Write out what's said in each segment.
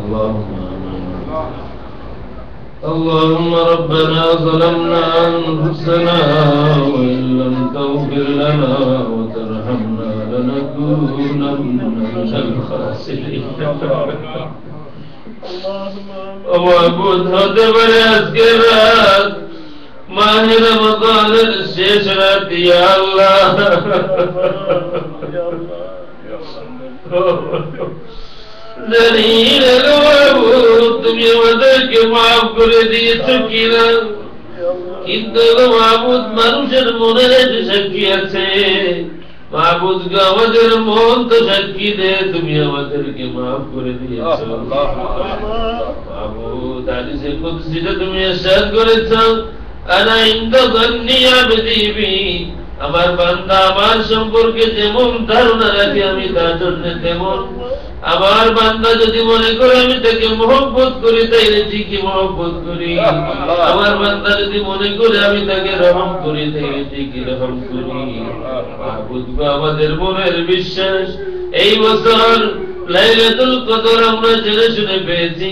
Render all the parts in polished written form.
اللهم آمين. اللهم ربنا ظلمنا أنفسنا وإن لم تغفر لنا وترحمنا لنكونن من الخاسرين. وعبود হতে পারে আজকে রাত মাহে রমজানের শেষ রাত, ইয়া আল্লাহ জানি না মাবুদ তুমি আমাদেরকে মাফ করে দিয়েছো কিনা, কিন্তু মাবুদ মানুষের মনের যে সাক্ষী আছে, মাবুদ গো আমাদের মন তো সাক্ষী দে তুমি আমাদেরকে মাফ করে দিয়েছো। মাবুদ হাদিসে কুদসিতে তুমি ইরশাদ করেছো, আনা ইনদা যান্নি আবদি বি, আমার বান্দা আমার সম্পর্কে যেমন ধারণা রাখে আমি তার জন্য তেমন। আমার বান্দা যদি মনে করে আমি তাকে মহব্বত করি তাইলে ঠিকই মহব্বত করি, আমার বান্দা যদি মনে করে আমি তাকে রহম করি তাইলে ঠিকই রহম করি। মাবুদ আমাদের মনের বিশ্বাস এই বছর লাইলাতুল কদর আমরা জেনে শুনে পেয়েছি।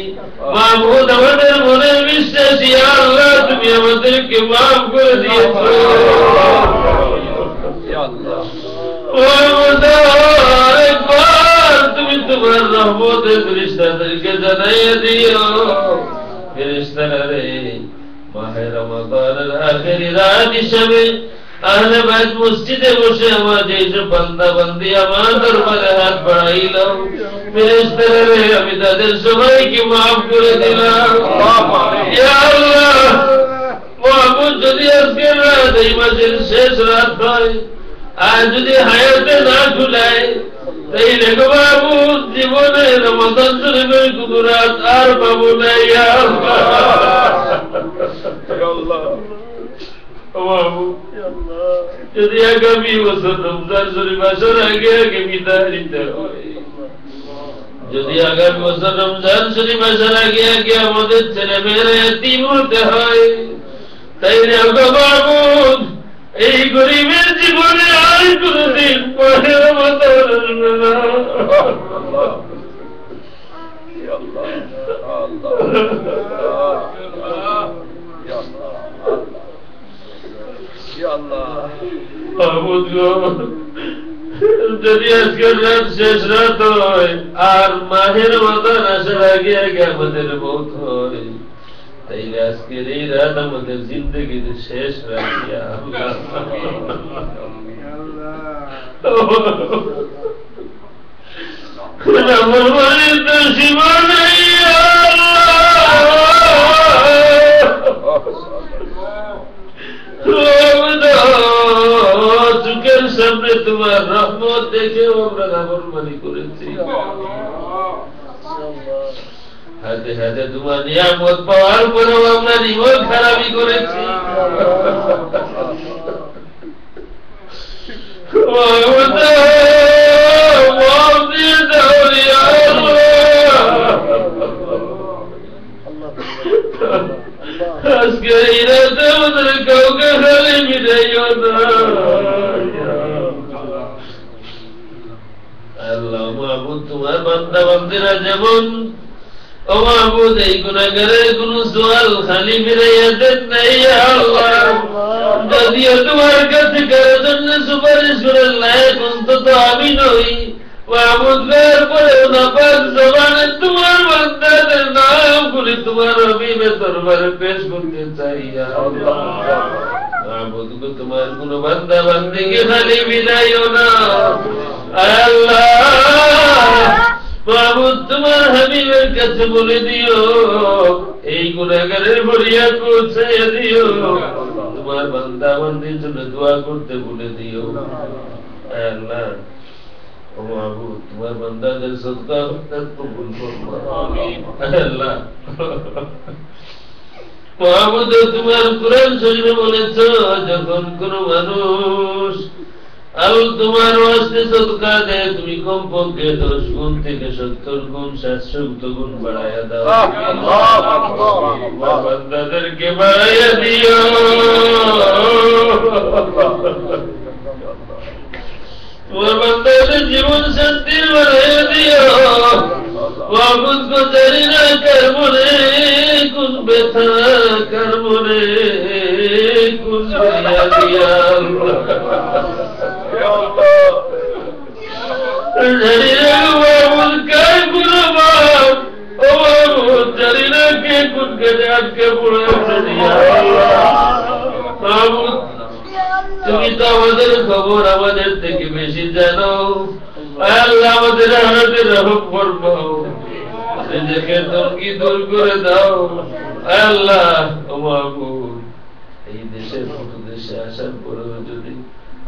মাবুদ আমাদের মনের বিশ্বাস, ইয়া আল্লাহ তুমি আমাদেরকে মাফ করে দিয়েছো। ইয়া আল্লাহ তুমি তোমার রহমতের ফেরেশতাদেরকে জানাইয়া দিও, ফেরেশতারা রে মাহে রমজানের আখেরি রাত হিসাবে আহলে বাইত মসজিদে বসে আমার যেসব বান্দা বান্দি আমার দরবারে হাত বাড়াইল, ফেরেশতারা রে আমি তাদের সবাইকে মাফ করে দিলাম। ইয়া আল্লাহ মাবুদ যদি আজকের রাত এই মাসের শেষ রাত হয় আর যদি হায়াতে না খুলায় তাইলে গো মাবুদ জীবনে রমজান শরীফের কোনো রাত আর পাবো না। ইয়া আল্লাহ যদি আগামী বছর রমজান শরীফ আসার আগে আগে বিদায় নিতে হয়, যদি আগামী বছর রমজান শরীফ আসার আগে আগে আমাদের ছেলে মেয়েরা এতিম হতে হয়, তাইলে গো মাবুদ এই গরিবের জীবনে আর কোনদিন পরে রমজান আসবে না। যদি আজকের রাত শেষ রাত হয় আর মাহের রমজান আসার আগে আগে আমাদের মৌত হয়, তাইলে আজকের এই রাত আমাদের জিন্দগির শেষ রাত। চোখের সামনে তোমার রহমত দেখে আমরা নাফরমানি করেছি, হাতে হাতে তোমার নিয়ামত পাওয়ার পরেও আমরা জীবন খারাপই করেছি। আজকে এই রাতে আমাদের কাউকে খালি মিটাইও না। আল্লাহ মাবুদ তোমার বান্দা বান্দিরা যেমন ও মাবুদ এই গুনাহগারের কোনো সওয়াল খালি ফিরাইয়া দেন নাই। আল্লাহ যদিও তোমার কাছে কারোর জন্য সুপারিশ করার লায়ক অন্তত আমি নই, মাবুদ এর পরেও নাপাক জবানে তোমার বান্দাদের নাম করে তোমার হাবিবের দরবারে পেশ করতে চাই। আল্লাহ মাবুদ গো তোমার কোন বান্দা বান্দিকে খালি বিদাইও না। আল্লাহ মাবুদ তোমার হাবিবের কাছে বলে দিও এই গুনাহগারের ফরিয়াদ পৌঁছাইয়া দিও, তোমার বান্দা বান্দির জন্য দোয়া করতে বলে দিও। আল্লাহ ও মাবুদ তোমার বান্দাদের সদকা কবুল ফরমাও। আমিন। আল্লাহ মাবুদ তোমার কুরআন শরীফে বলেছো যখন কোন মানুষ তোমার ওয়াস্তে সদকা দেয় তুমি কমপক্ষে 10 গুণ থেকে 70 গুণ 700 গুণ বাড়ায়া দাও। আল্লাহ বান্দাদেরকে বাড়াইয়া দিও। তোমার বান্দাদের জীবন শান্তির বাড়াইয়া দিও। মাহবুব গো জানি না কার মনে কোন ব্যথা, কার মনে কোন দিয়া জানি না মাহবুব কার গুরবা, ও মাহবুব জানি না কে কোন কাজে আটকে পড়েছে মাহবুব, তুমি তো আমাদের খবর আমাদের থেকে বেশি জানো। আল্লাহ আমাদের হাতে রহম ফরমাও, রিজিকের তঙ্গি দূর করে দাও। আল্লাহ ও মাহবুব, এই দেশের মতো দেশে আসার পরেও যদি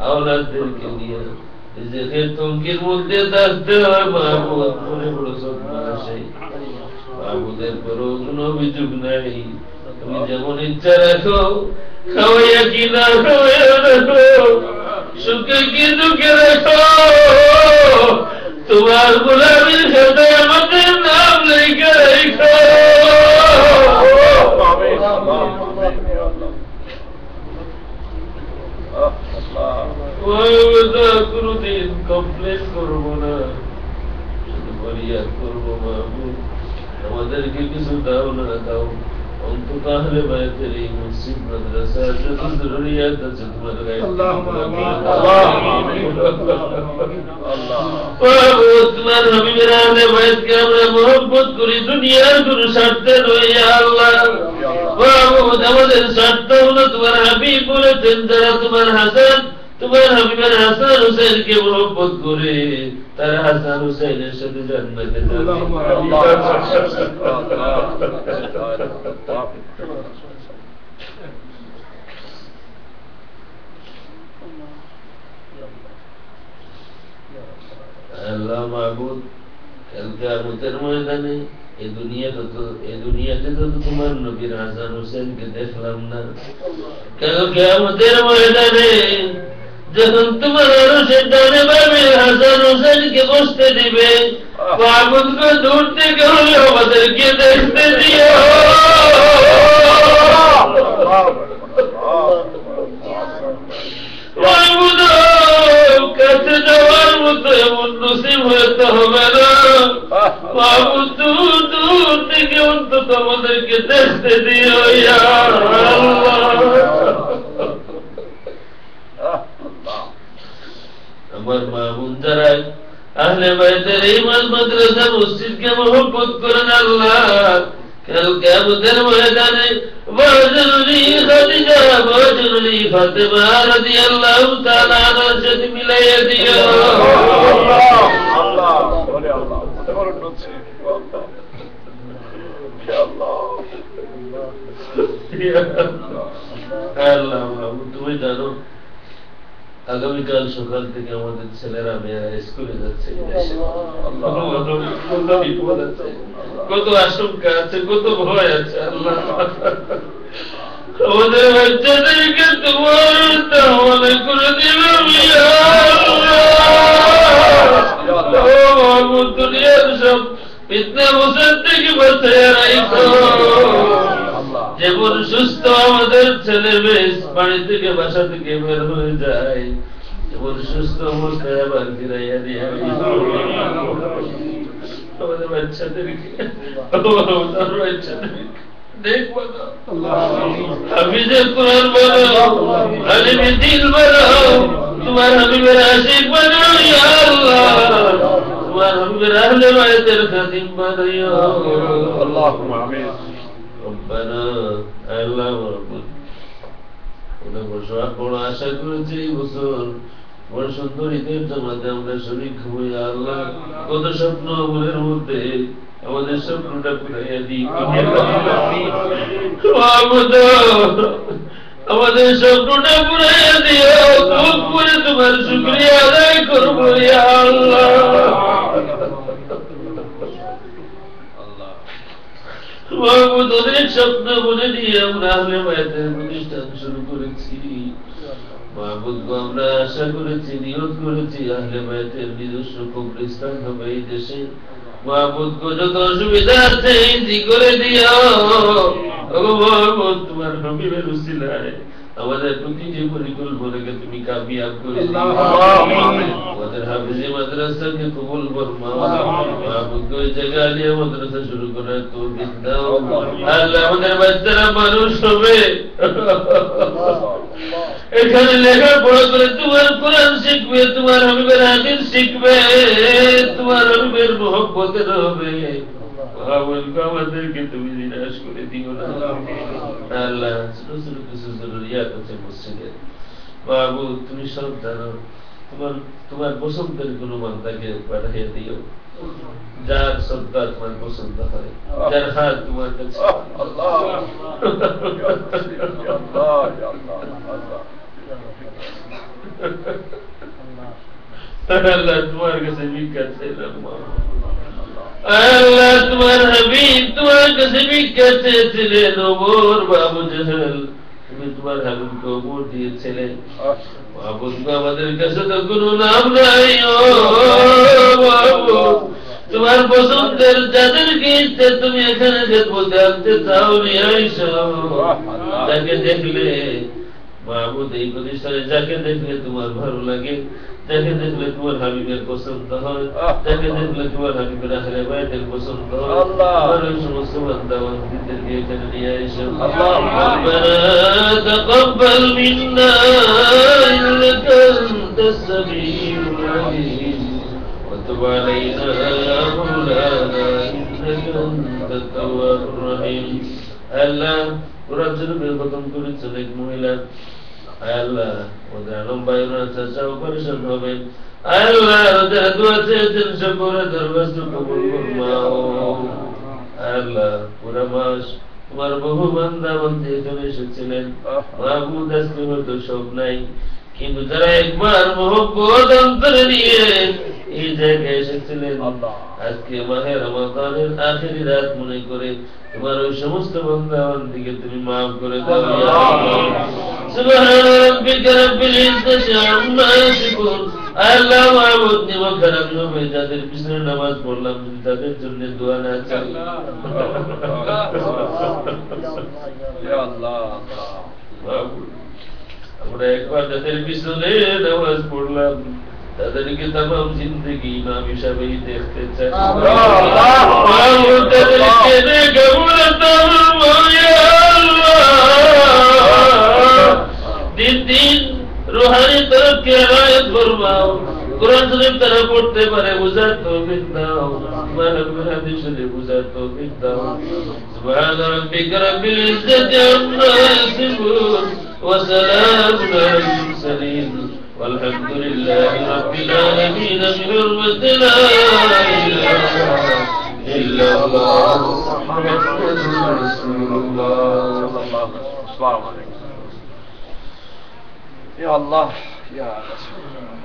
আওলাদদেরকে নিয়ে রিজিকের তঙ্গির মধ্যে থাকতে হয় মাহবুব, মনে বড় সদমা আসে। মাহবুবের কোনো কোনো অভিযোগ নাই, তুমি যেমন ইচ্ছা রাখো, খাওয়াইয়া কি না খাওয়াইয়া রাখো, সুখে কি দুঃখে রাখো, তোমার গোলামীর সাথে আমাদের নাম লেখা রেখো। কোনদিন কমপ্লেন করবো না, শুধু ফরিয়াদ করবো মাহবুব, আমাদেরকে কিছু দাও না দাও, অন্তত আহলে বায়তের এই মসজিদ মাদ্রাসা যত জরুরিয়াত আছে তোমার গায়ে তোমার হাবিবের আহলে বায়তকে আমরা মহব্বত করি, দুনিয়ার কোন স্বার্থে নয় আল্লাহ। আমাদের স্বার্থ হলো তোমার হাবিব বলেছেন, যারা তোমার হাসান, তোমার হাবিবের হাসান হুসেনকে মহব্বত করে তারা হাসান হুসেনের সাথে জান্নাতে যাবে। আল্লাহ মাহবুব, কাল কিয়ামতের ময়দানে এই দুনিয়াতে তো তোমার নবীর হাসান হুসেনকে দেখলাম না, কাল কিয়ামতের ময়দানে যখন তোমার আরশের ডানে বামে হাসান হুসেনকে বসতে দিবে, মাহবুবকে দূর থেকে হলেও আমাদেরকে দেখতে দিও। মাহবুব কাছে যাওয়ার মতো এমন নসিব হতে হবে না, মাহবুব দূর দূর থেকে অন্তত আমাদেরকে দেখতে দিও ইয়া আল্লাহ। আমার মাহবুব যারা আহলে বায়তের এই মাদ্রাসা মসজিদকে মহব্বত করেন আল্লাহ, কাল কিয়ামতের ময়দানে ওয়াজনুনি খাদিজা ওয়াজনুনি ফাতেমা রাদিয়াল্লাহু তাআলা আনহার সাথে মিলাইয়া দিও। আল্লাহ বলে আল্লাহ তোমার নসি আল্লাহ মাহবুব, তুমি জানো আগামীকাল সকাল থেকে আমাদের ছেলেরা মেয়েরা স্কুলে যাচ্ছে, কত বিপদ আছে, কত আশঙ্কা আছে, কত ভয় আছে আল্লাহ। আমাদের বাচ্চাদেরকে তোমার তাহলে করে দিবে দুনিয়ার সব ফিতনা মুসাদ থেকে বাঁচিয়ে রাখো। যেমন সুস্থ আমাদের ছেলে বেশ বাড়ি থেকে বাসা থেকে বের হয়ে যায়, যেমন সুস্থ অবস্থায় আবার ফিরাইয়া দিয়ে আমাদের বাচ্চাদেরকে দেখবো আমি যে কোরআন বলো, আলিমে দিল বলো, তোমার হাবিবের আশিক বলো ইয়া আল্লাহ, তোমার হাবিবের আহলে বায়তের খাদিম বানাইও আল্লাহুম্মা আমিন। রব্বানা আল্লাহ মাহবুব, বড় আশা করেছি এই বছর বড় সুন্দর ঈদের জামাতে আমরা শরীক হবো আল্লাহ। কত স্বপ্ন মনের মধ্যে, আমাদের স্বপ্নটা পুরাইয়া দিই, আমাদের স্বপ্নটা পুরাইয়া দিও, খুব করে তোমার শুকরিয়া আদায় করবো ইয়া আল্লাহ। মাহবুব অনেক স্বপ্ন মনে নিয়ে আমরা আহলে বায়তের প্রতিষ্ঠান শুরু করেছি। মাহবুব আমরা আশা করেছি, নিয়ত করেছি আহলে বায়তের নিজস্ব কবরস্থান হবে এই দেশে। মাহবুব যত অসুবিধা আছে ইজি করে দিও। ও মাহবুব তোমার হাবিবের উসিলায় আমাদের প্রতিটি পরিকল্পনাকে তুমি কামিয়াব করে দিও। আমাদের হাফিজি মাদ্রাসাকে কবুল ফরমাও। মাহবুব ওই জায়গা আলিয়া মাদ্রাসা শুরু করার তৌফিক দাও। আল্লাহ আমাদের বাচ্চারা মানুষ হবে, এখানে লেখাপড়া করে তোমার কোরআন শিখবে, তোমার হাবিবের হাদিস শিখবে, তোমার হাবিবের মহব্বতের হবে। আমাদেরকে তুমি নিরাশ করে দিও না আল্লাহ। ছোট ছোট কিছু জরুরিয়াত আছে মসজিদের, মাহবুব তুমি সব জানো। তোমার পছন্দের কোন বান্দাকে পাঠিয়ে দিও, যার সদকা তোমার পছন্দ হয়, যার হাত তোমার কাছে। আল্লাহ তোমার কাছে ভিক্ষা চাইলাম। আল্লাহ তোমার হাবিব তোমার কাছে ভিক্ষা চেয়েছিলেন, ওমর বাবু জাহেল, তুমি তোমার হাবিবকে ওমর দিয়েছিলে। মাহবুব আমাদের কাছে তো কোনো নাম নাই। ও বাবু, তোমার পছন্দের যাদেরকে ইচ্ছে তুমি এখানে খেদমতে আনতে চাও, নিয়ে আইসো। যাকে দেখলে মাহবুব এই প্রতিষ্ঠানে, যাকে দেখলে তোমার ভালো লাগে, যাকে দেখলে তোমার হাবিবের পছন্দ হয়, যাকে দেখলে তোমার হাবিবের আহলে বাইতের পছন্দ হয়, তোমার ওই সমস্ত বান্দা বান্দীদেরকে এখানে নিয়ে এসো। রব্বানা তাকাব্বাল মিন্না ইন্নাকা আনতাস সামিউল আলিম ওয়া তুব আলাইনা ইয়া মাওলানা ইন্নাকা আনতাত তাওয়াবুর রহিম। আল্লাহ কোরআন শরীফের খতম করেছেন এক মহিলা, আল্লাহ ওদের আলম ভাইরা চাচা অপারেশন হবে, আল্লাহ ওদের দোয়া চেয়েছেন সকলে দরখাস্ত কবুল ফরমাও। আল্লাহ পুরা মাস তোমার বহু বান্দা বান্দী এখানে এসেছিলেন, মাহবুব আজকে হয়তো সব নাই, কিন্তু যারা একবার মহব্বত অন্তরে নিয়ে এই জায়গায় এসেছিলেন, আজকে মাহে রমাদানের আখেরি রাত মনে করে তোমার ওই সমস্ত বান্দা বান্দীকে তুমি মাফ করে দাও। সুবহান রাব্বিকা রাব্বিল ইজ্জাতি আম্মা ইয়াসিফুন। আল্লাহ মাহবুব নিমক খারাপ হবে, যাদের পিছনে নামাজ পড়লাম তাদের জন্য দোয়া না চাই। ইয়া আল্লাহ, আমরা একবার যাদের পিছনে নামাজ পড়লাম তাদেরকে তামাম জিন্দগি ইমাম হিসাবেই দেখতে চাই। দিন দিন রুহানি তরফকে হেদায়েত ফরমাও, কোরআন শরীফ তারা পড়তে পারে বুঝার তৌফিক দাও, মাহবুবের হাদিস শরীফ বুঝার তৌফিক দাও। সুবহান রাব্বিকা রাব্বিল ইজ্জাতি আম্মা ইয়াসিফুন ওয়া সালামুন আলাল মুরসালিন والحمد لله رب العالمين بحرمة لا إله إلا الله محمد رسول الله. السلام عليكم. يا الله يا رسول الله.